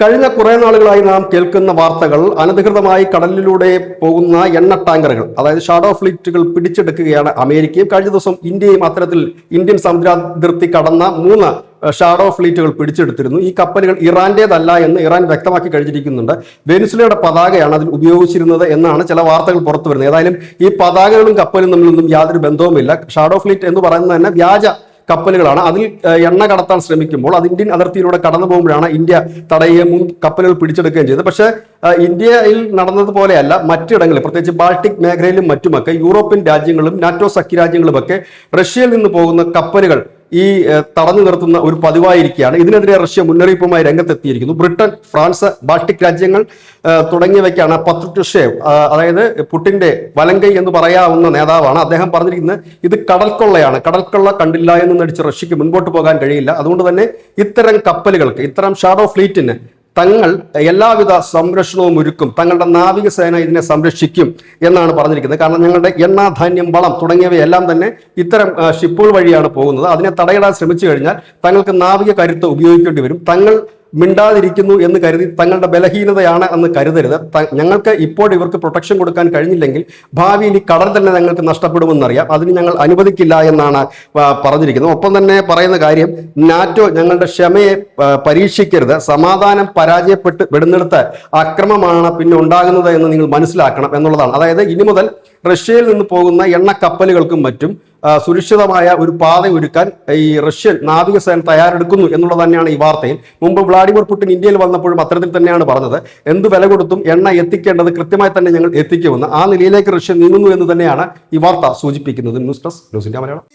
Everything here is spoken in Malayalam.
കഴിഞ്ഞ കുറെ നാളുകളായി നാം കേൾക്കുന്ന വാർത്തകൾ അനധികൃതമായി കടലിലൂടെ പോകുന്ന എണ്ണ ടാങ്കറുകൾ, അതായത് ഷാഡോ ഫ്ലീറ്റുകൾ പിടിച്ചെടുക്കുകയാണ് അമേരിക്കയും. കഴിഞ്ഞ ദിവസം ഇന്ത്യയും അത്തരത്തിൽ ഇന്ത്യൻ സമുദ്രാതിർത്തി കടന്ന 3 ഷാഡോ ഫ്ലീറ്റുകൾ പിടിച്ചെടുത്തിരുന്നു. ഈ കപ്പലുകൾ ഇറാന്റേതല്ല എന്ന് ഇറാൻ വ്യക്തമാക്കി കഴിഞ്ഞിരിക്കുന്നുണ്ട്. വെനിസുലയുടെ പതാകയാണ് അതിൽ ഉപയോഗിച്ചിരുന്നത് എന്നാണ് ചില വാർത്തകൾ പുറത്തു വരുന്നത്. ഏതായാലും ഈ പതാകകളും കപ്പലും തമ്മിലൊന്നും യാതൊരു ബന്ധവുമില്ല. ഷാഡോ ഫ്ലീറ്റ് എന്ന് പറയുന്നത് തന്നെ വ്യാജ കപ്പലുകളാണ്. അതിൽ എണ്ണ കടത്താൻ ശ്രമിക്കുമ്പോൾ അത് ഇന്ത്യൻ അതിർത്തിയിലൂടെ കടന്നു പോകുമ്പോഴാണ് ഇന്ത്യ തടയുകയും കപ്പലുകൾ പിടിച്ചെടുക്കുകയും ചെയ്തത്. പക്ഷേ ഇന്ത്യയിൽ നടന്നതുപോലെയല്ല മറ്റിടങ്ങളിൽ, പ്രത്യേകിച്ച് ബാൾട്ടിക് മേഖലയിലും മറ്റുമൊക്കെ യൂറോപ്യൻ രാജ്യങ്ങളും നാറ്റോ സഖ്യരാജ്യങ്ങളുമൊക്കെ റഷ്യയിൽ നിന്ന് പോകുന്ന കപ്പലുകൾ ഈ തടഞ്ഞു നിർത്തുന്ന ഒരു പതിവായിരിക്കുകയാണ്. ഇതിനെതിരെ റഷ്യ മുന്നറിയിപ്പുമായി രംഗത്തെത്തിയിരിക്കുന്നു. ബ്രിട്ടൻ, ഫ്രാൻസ്, ബാൾട്ടിക് രാജ്യങ്ങൾ തുടങ്ങിയവയ്ക്കാണ് പത്രുഷേവ്, അതായത് പുടിന്റെ വലങ്കൈ എന്ന് പറയാവുന്ന നേതാവാണ്. അദ്ദേഹം പറഞ്ഞിരിക്കുന്നത് ഇത് കടൽക്കൊള്ളയാണ്, കടൽക്കൊള്ള കണ്ടില്ല എന്ന് നടിച്ച് റഷ്യക്ക് മുൻപോട്ട് പോകാൻ കഴിയില്ല. അതുകൊണ്ട് തന്നെ ഇത്തരം കപ്പലുകൾക്ക്, ഇത്തരം ഷാഡോ ഫ്ലീറ്റിന് തങ്ങൾ എല്ലാവിധ സംരക്ഷണവും ഒരുക്കും, തങ്ങളുടെ നാവികസേന ഇതിനെ സംരക്ഷിക്കും എന്നാണ് പറഞ്ഞിരിക്കുന്നത്. കാരണം ഞങ്ങളുടെ എണ്ണ, ധാന്യം, വളം തുടങ്ങിയവയെല്ലാം തന്നെ ഇത്തരം ഷിപ്പുകൾ വഴിയാണ് പോകുന്നത്. അതിനെ തടയിടാൻ ശ്രമിച്ചു കഴിഞ്ഞാൽ തങ്ങൾക്ക് നാവിക കരുത്ത് ഉപയോഗിക്കേണ്ടി വരും. തങ്ങൾ മിണ്ടാതിരിക്കുന്നു എന്ന് കരുതി തങ്ങളുടെ ബലഹീനതയാണ് എന്ന് കരുതരുത്. ഞങ്ങൾക്ക് ഇപ്പോൾ ഇവർക്ക് പ്രൊട്ടക്ഷൻ കൊടുക്കാൻ കഴിഞ്ഞില്ലെങ്കിൽ ഭാവിയിൽ ഈ കടൽ തന്നെ ഞങ്ങൾക്ക് നഷ്ടപ്പെടുമെന്നറിയാം. അതിന് ഞങ്ങൾ അനുവദിക്കില്ല എന്നാണ് പറഞ്ഞിരിക്കുന്നത്. ഒപ്പം തന്നെ പറയുന്ന കാര്യം, നാറ്റോ ഞങ്ങളുടെ ക്ഷമയെ പരീക്ഷിക്കരുത്, സമാധാനം പരാജയപ്പെട്ട് വിടുന്നിടത്ത് അക്രമമാണ് പിന്നെ ഉണ്ടാകുന്നത് എന്ന് നിങ്ങൾ മനസ്സിലാക്കണം എന്നുള്ളതാണ്. അതായത് ഇനി മുതൽ റഷ്യയിൽ നിന്ന് പോകുന്ന എണ്ണ കപ്പലുകൾക്കും മറ്റും സുരക്ഷിതമായ ഒരു പാത ഒരുക്കാൻ ഈ റഷ്യൻ നാവികസേന തയ്യാറെടുക്കുന്നു എന്നുള്ളത് തന്നെയാണ് ഈ വാർത്തയിൽ. മുമ്പ് വ്ളാഡിമിർ പുടിൻ ഇന്ത്യയിൽ വന്നപ്പോഴും അത്തരത്തിൽ തന്നെയാണ് പറഞ്ഞത്. എന്ത് വില കൊടുത്തും എണ്ണ എത്തിക്കേണ്ടത് കൃത്യമായി തന്നെ ഞങ്ങൾ എത്തിക്കുമെന്ന്. ആ നിലയിലേക്ക് റഷ്യ നീങ്ങുന്നു എന്ന് തന്നെയാണ് ഈ വാർത്ത സൂചിപ്പിക്കുന്നത്. News desk, news India Malayalam.